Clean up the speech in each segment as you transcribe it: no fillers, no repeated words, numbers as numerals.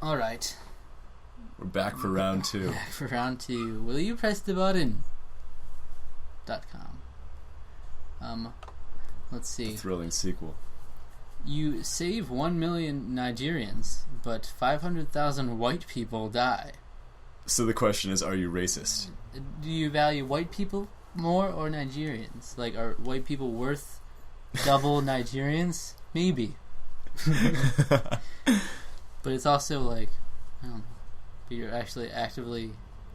All right. We're back for round 2. Back for round 2. Will you press the button? .com. Let's see. A thrilling sequel. You save 1 million Nigerians, but 500,000 white people die. So the question is, are you racist? Do you value white people more or Nigerians? Like, are white people worth double Nigerians? Maybe. But it's also like, I don't know. You're actually actively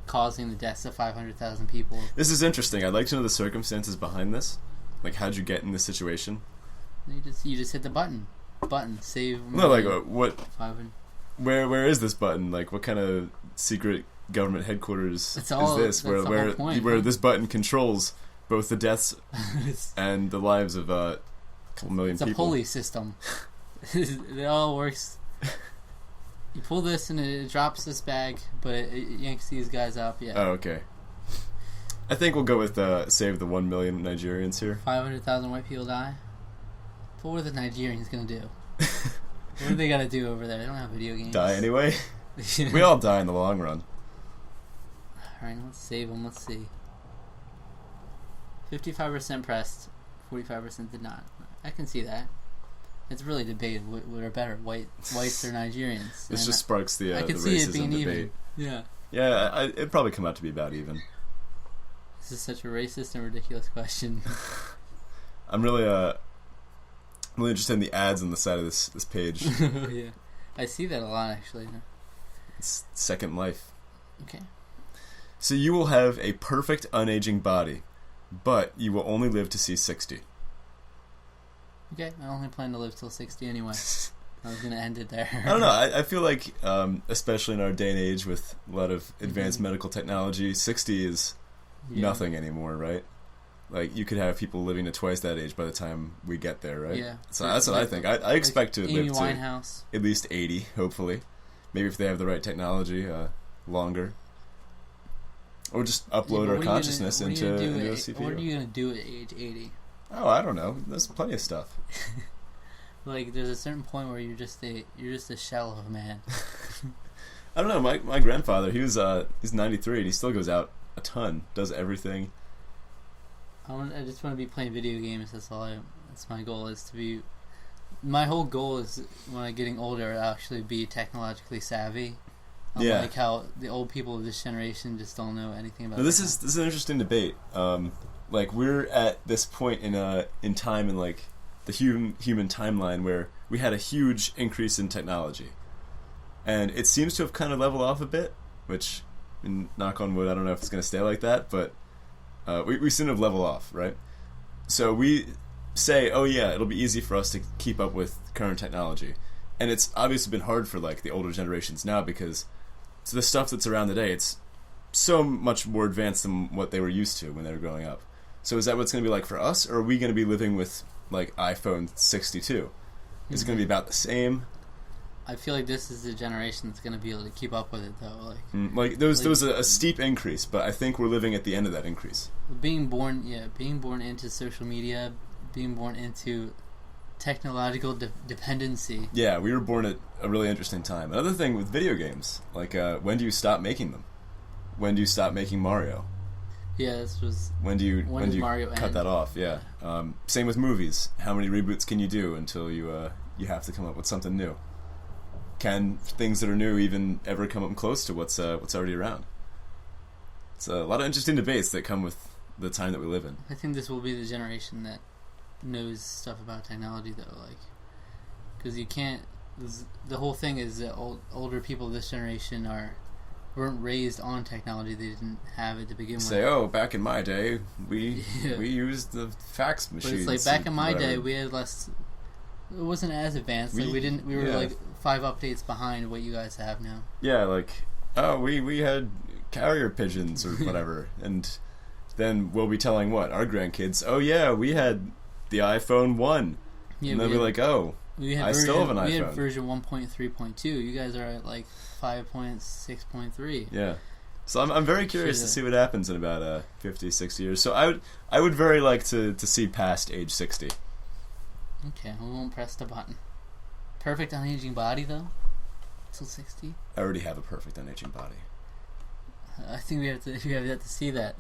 causing the deaths of 500,000 people. This is interesting. I'd like to know the circumstances behind this. Like, how'd you get in this situation? You just hit the button. Save. No, like what? 500. Where is this button? Like, what kind of secret government headquarters is this? Where this button controls both the deaths and the lives of a couple million people. It's a pulley system. It all works. You pull this and it drops this bag, but it yanks these guys up. Yeah. Oh, okay. I think we'll go with save the 1 million Nigerians here. 500,000 white people die. But what are the Nigerians gonna do? What do they gotta do over there? They don't have video games. Die anyway. We all die in the long run. Alright, let's save them. Let's see. 55% pressed, 45% did not. I can see that. It's really debated what are better, whites or Nigerians. This just sparks the I can the see racism it being debate. Even. Yeah, it'd probably come out to be about even. This is such a racist and ridiculous question. I'm really interested in the ads on the side of this page. Yeah, I see that a lot actually. It's Second Life. Okay. So you will have a perfect unaging body, but you will only live to see 60. Okay, I only plan to live till 60 anyway. I was going to end it there. I don't know. I feel like, especially in our day and age with a lot of advanced medical technology, 60 is nothing anymore, right? Like, you could have people living to twice that age by the time we get there, right? Yeah. So that's what I think. I expect to Amy live Winehouse. to at least 80, hopefully. Maybe if they have the right technology, longer. Or just upload our consciousness into a CPU. What are you going to do at age 80? Oh, I don't know. There's plenty of stuff. Like, there's a certain point where you're just a shell of a man. I don't know. My grandfather, he's 93 and he still goes out a ton, does everything. I just want to be playing video games. That's my goal. My whole goal is when I'm getting older, I'll actually be technologically savvy. Like how the old people of this generation just don't know anything about. This is an interesting debate. Like, we're at this point in time in like the human timeline where we had a huge increase in technology, and it seems to have kind of leveled off a bit. Which, knock on wood, I don't know if it's going to stay like that, but we seem to have leveled off, right? So we say, oh yeah, it'll be easy for us to keep up with current technology, and it's obviously been hard for like the older generations now because the stuff that's around today, it's so much more advanced than what they were used to when they were growing up. So is that what it's going to be like for us, or are we going to be living with like iPhone 62? Is it going to be about the same? I feel like this is the generation that's going to be able to keep up with it, though. There was a steep increase, but I think we're living at the end of that increase. Being born into social media, being born into technological dependency. Yeah, we were born at a really interesting time. Another thing with video games, like when do you stop making them? When do you stop making Mario? Yeah, this was. When do you Mario cut end? that off? Yeah. Same with movies. How many reboots can you do until you have to come up with something new? Can things that are new even ever come up close to what's already around? It's a lot of interesting debates that come with the time that we live in. I think this will be the generation that knows stuff about technology, though. Like, because you can't. The whole thing is that older people of this generation weren't raised on technology. They didn't have it to begin with. Say, oh, back in my day, we used the fax machines. But it's like back in my day, we had less. It wasn't as advanced. We were like 5 updates behind what you guys have now. Yeah, like we had carrier pigeons or whatever, and then we'll be telling our grandkids. Oh yeah, we had the iPhone 1, and they'll be like, oh. Still have an iPhone. We had version 1.3.2. You guys are at like 5.6.3. Yeah. So I'm very curious to see what happens in about 50, 60 years. So I would very like to see past age 60. Okay, we won't press the button. Perfect unaging body, though? till 60. I already have a perfect unaging body. I think we have to see that.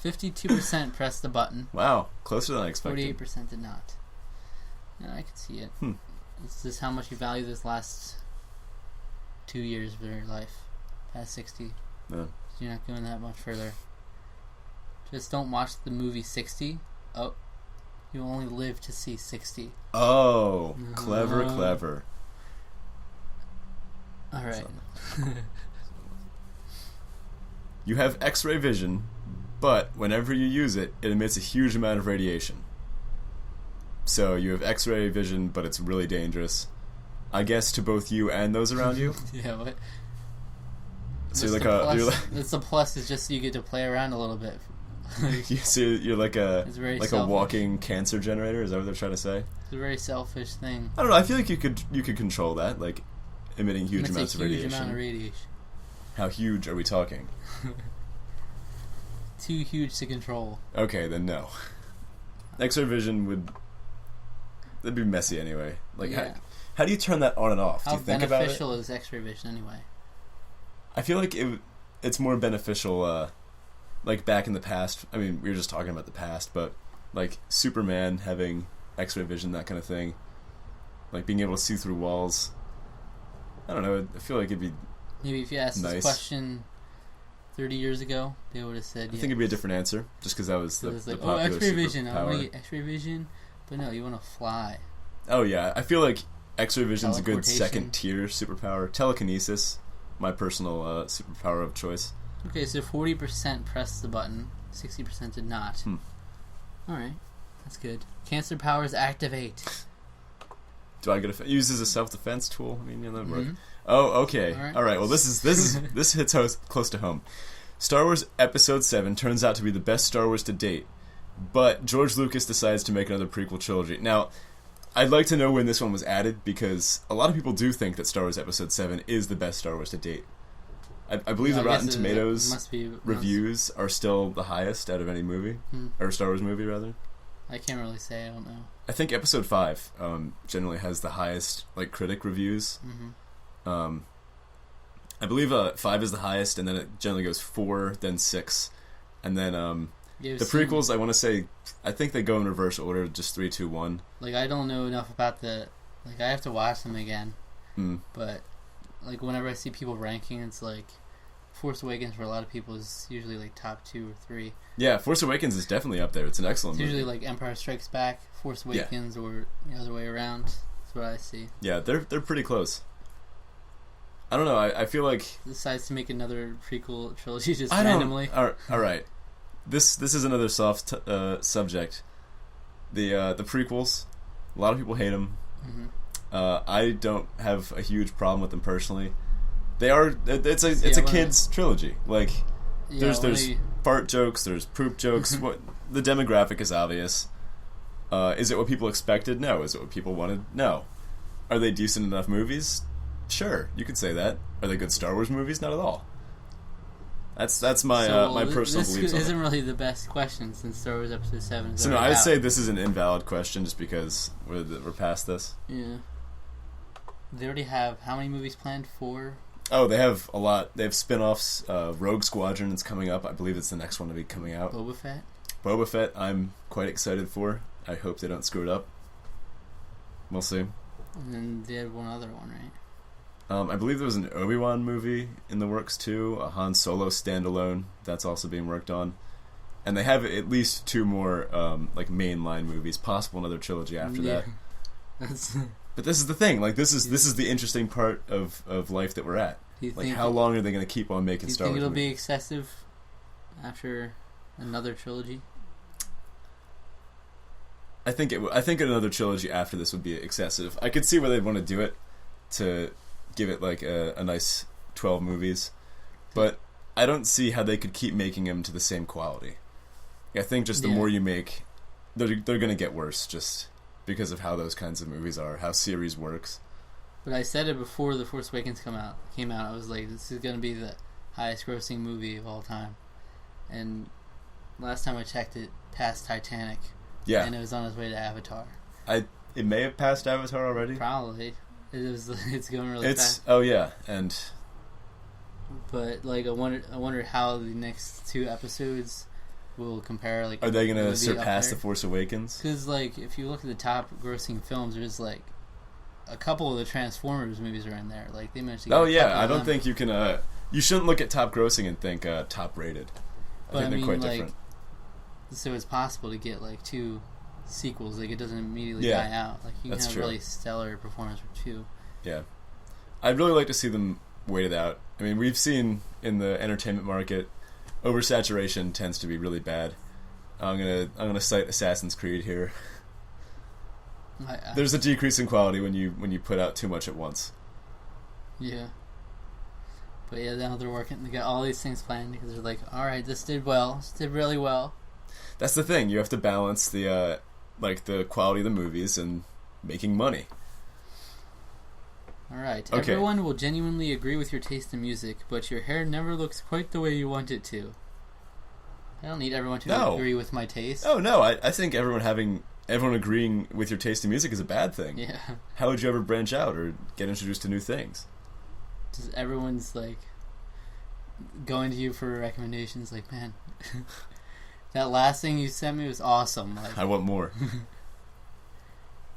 52% pressed the button. Wow, closer than I expected. 48% did not. Yeah, I can see it. It's just how much you value this last 2 years of your life. Past 60. Yeah. You're not going that much further. Just don't watch the movie 60. Oh, you only live to see 60. Oh, clever. All right. You have X-ray vision, but whenever you use it, it emits a huge amount of radiation. So you have X-ray vision, but it's really dangerous. I guess to both you and those around you. Yeah, what? So It's the plus is just you get to play around a little bit. You're like a selfish. a walking cancer generator. Is that what they're trying to say? It's a very selfish thing. I don't know. I feel like you could control that, like emitting huge amounts of radiation. Huge amount of radiation. How huge are we talking? Too huge to control. Okay, then no. X-ray vision that'd be messy anyway. Like, yeah. How do you turn that on and off? How do you think about it? beneficial is X-ray vision anyway? I feel like it's more beneficial, like back in the past. I mean, we were just talking about the past, but like Superman having X-ray vision, that kind of thing, like being able to see through walls. I don't know. I feel like it'd be maybe if you asked nice. this question 30 years ago, they would have said. I think it'd be a different answer, just because that was the popular X-ray vision. I want to superpower. get X-ray vision, but no, you want to fly. Oh yeah, I feel like X-ray vision's a good Teleportation. second tier superpower. Telekinesis, my personal superpower of choice. Okay, so 40% pressed the button, 60% did not. Alright, that's good. Cancer powers activate. Do I get use as a self-defense tool? I mean, that would work. Oh, okay. All right. Well, this hits close to home. Star Wars Episode 7 turns out to be the best Star Wars to date, but George Lucas decides to make another prequel trilogy. Now, I'd like to know when this one was added, because a lot of people do think that Star Wars Episode 7 is the best Star Wars to date. I believe the Rotten Tomatoes reviews are still the highest out of any movie, or Star Wars movie, rather. I can't really say, I don't know. I think Episode 5 generally has the highest critic reviews. I believe 5 is the highest, and then it generally goes 4, then 6, and then the prequels. I want to say, I think they go in reverse order, just 3, 2, 1. Like, I don't know enough about I have to watch them again. But like whenever I see people ranking, it's like Force Awakens for a lot of people is usually like top 2 or 3. Yeah, Force Awakens is definitely up there. It's an excellent movie. Usually like Empire Strikes Back, Force Awakens, or the other way around. That's what I see. Yeah, they're pretty close. I don't know. I feel like decides to make another prequel trilogy just randomly. All right. This is another soft subject. The prequels. A lot of people hate them. I don't have a huge problem with them personally. They are. It's a kids trilogy. Like there's fart jokes. There's poop jokes. What the demographic is obvious. Is it what people expected? No. Is it what people wanted? No. Are they decent enough movies? Sure, you could say that. Are they good Star Wars movies? Not at all. That's my my personal beliefs. This isn't really the best question since Star Wars Episode 7 is so no, I'd say this is an invalid question just because we're past this. Yeah. They already have how many movies planned? 4? Oh, they have a lot. They have spin-offs. Rogue Squadron is coming up. I believe it's the next one to be coming out. Boba Fett, I'm quite excited for. I hope they don't screw it up. We'll see. And then they had one other one, right? I believe there was an Obi-Wan movie in the works too, a Han Solo standalone that's also being worked on, and they have at least 2 more like mainline movies, possible another trilogy after that. But this is the thing, like this is the interesting part of life that we're at. Like how long are they going to keep on making Star Wars? Do you think it'll movies? be excessive after another trilogy? I think another trilogy after this would be excessive. I could see where they'd want to do it to give it like a nice 12 movies, but I don't see how they could keep making them to the same quality. I think just the more you make, they're going to get worse just because of how those kinds of movies are, how series works. But I said it before The Force Awakens came out. I was like, this is going to be the highest grossing movie of all time. And last time I checked, it passed Titanic. Yeah. And it was on its way to Avatar. It may have passed Avatar already. Probably. It's going really fast. Oh yeah, and But like, I wonder how the next 2 episodes will compare. Like, are they going will to it be surpass up The there? Force Awakens? Because like, if you look at the top grossing films, there's like a couple of the Transformers movies are in there. Like, they managed to get Oh a yeah, couple I of don't them. think you can. You shouldn't look at top grossing and think top rated. I But think I they're mean, quite like, different. so it's possible to get like 2 sequels. Like, it doesn't immediately Yeah, die out. Like, you can that's have true. really stellar performance for 2. Yeah, I'd really like to see them wait it out. I mean, we've seen in the entertainment market, oversaturation tends to be really bad. I'm gonna cite Assassin's Creed here. There's a decrease in quality when you put out too much at once. Yeah. But yeah, now they're working. They got all these things planned because they're like, all right, this did well. This did really well. That's the thing. You have to balance the the quality of the movies and making money. All right. Okay. Everyone will genuinely agree with your taste in music, but your hair never looks quite the way you want it to. I don't need everyone to agree with my taste. Oh no, I think everyone agreeing with your taste in music is a bad thing. Yeah. How would you ever branch out or get introduced to new things? Just everyone's like going to you for recommendations. Like, man, that last thing you sent me was awesome. Like, I want more.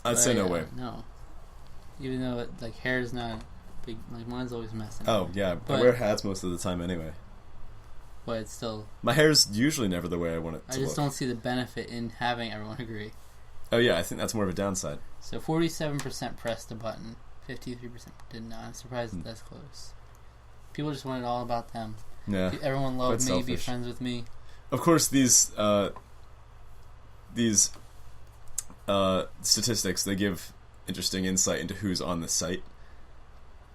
I'd say no way. No. Even though like hair is not big, like mine's always messing. Oh yeah, But- I wear hats most of the time anyway. But it's still, My hair's usually never the way I want it to I just look. don't see the benefit in having everyone agree. Oh yeah, I think that's more of a downside. So 47% pressed the button, 53% did not. I'm surprised that that's close. People just want it all about them. Yeah. Everyone love Quite me, be selfish. friends with me. Of course, these statistics, they give interesting insight into who's on the site,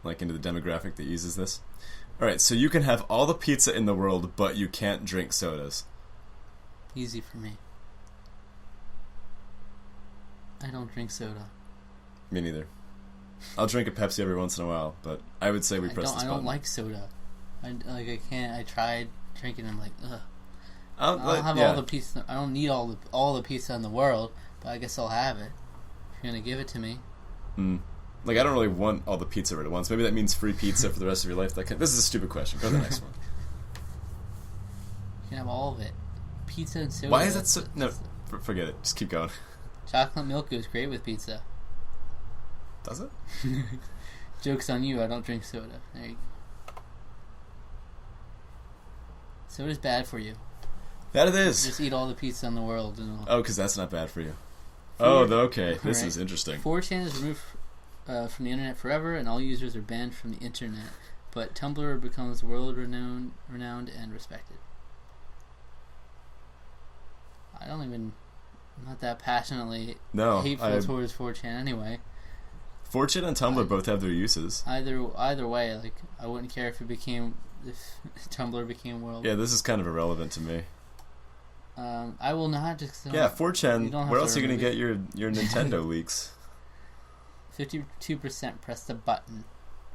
like into the demographic that uses this. All right, so you can have all the pizza in the world, but you can't drink sodas. Easy for me. I don't drink soda. Me neither. I'll drink a Pepsi every once in a while, but I would say we press this I button. don't like soda. I can't. I tried drinking. I'm like, ugh. I'll have all the pizza. I don't need all the pizza in the world, but I guess I'll have it. If you're gonna give it to me. Like, I don't really want all the pizza right at once. Maybe that means free pizza for the rest of your life. This is a stupid question. Go to the next one. You can have all of it. Pizza and soda. Why is that so... No, forget it. Just keep going. Chocolate milk goes great with pizza. Does it? Joke's on you, I don't drink soda. There you go. Soda's bad for you. That it is. Just eat all the pizza in the world and all. Oh, because that's not bad for you. Okay. This is interesting. 4chan is removed from the internet forever, and all users are banned from the internet. But Tumblr becomes world-renowned and respected. I'm not that passionately hateful towards 4chan anyway. 4chan and Tumblr both have their uses. Either way, like, I wouldn't care if Tumblr became world. Yeah, this is kind of irrelevant to me. I will not just. Yeah, 4chan. Where else are you going to remove get your Nintendo leaks? 52% pressed the button.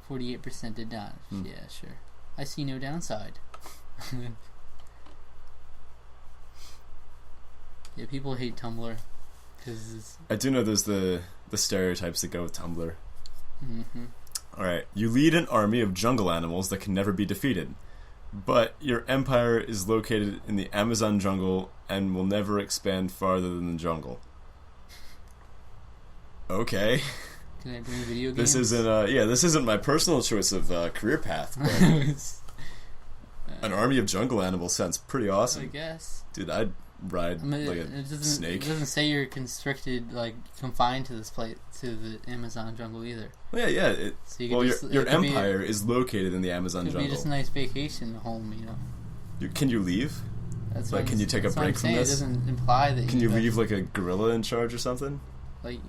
48% did not. Yeah, sure. I see no downside. Yeah, people hate Tumblr because I do know there's the stereotypes that go with Tumblr. Mm-hmm. Alright, you lead an army of jungle animals that can never be defeated. But your empire is located in the Amazon jungle and will never expand farther than the jungle. Okay. Can I bring video games? This isn't my personal choice of career path, but an army of jungle animals sounds pretty awesome. I guess. Dude, I'd ride like a snake. It doesn't say you're constricted, like confined to this place, to the Amazon jungle either. Well, yeah. So your empire is located in the Amazon jungle. It could be just a nice vacation home, you know. Can you leave? That's like, can you take a break from this? It doesn't imply that. Can you leave like a gorilla in charge or something? Like,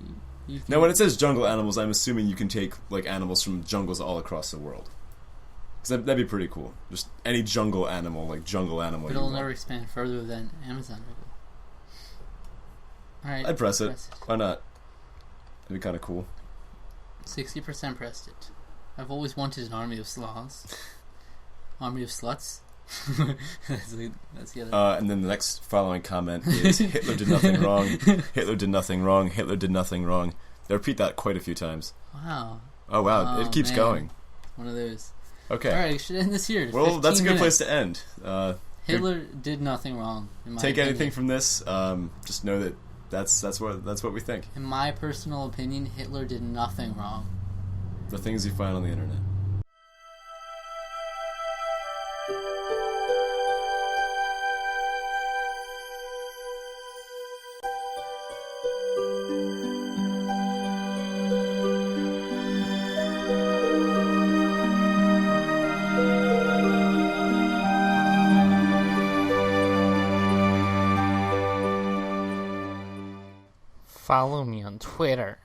now, when it says jungle animals, I'm assuming you can take like animals from jungles all across the world. Because that'd be pretty cool. Just any jungle animal, like jungle animal. But it'll never expand further than Amazon jungle. All right. I'd press it. Why not? It'd be kind of cool. 60% pressed it. I've always wanted an army of sloths. Army of sluts. that's the other. And then the next following comment is Hitler did nothing wrong. Hitler did nothing wrong. Hitler did nothing wrong. They repeat that quite a few times. Wow. Oh wow, it keeps going. One of those. Okay. All right, we should end this here. Well, that's a good 15 place minutes. to end. Hitler did nothing wrong. In my Take opinion. anything from this. Just know that that's what we think. In my personal opinion, Hitler did nothing wrong. The things you find on the internet. Follow me on Twitter.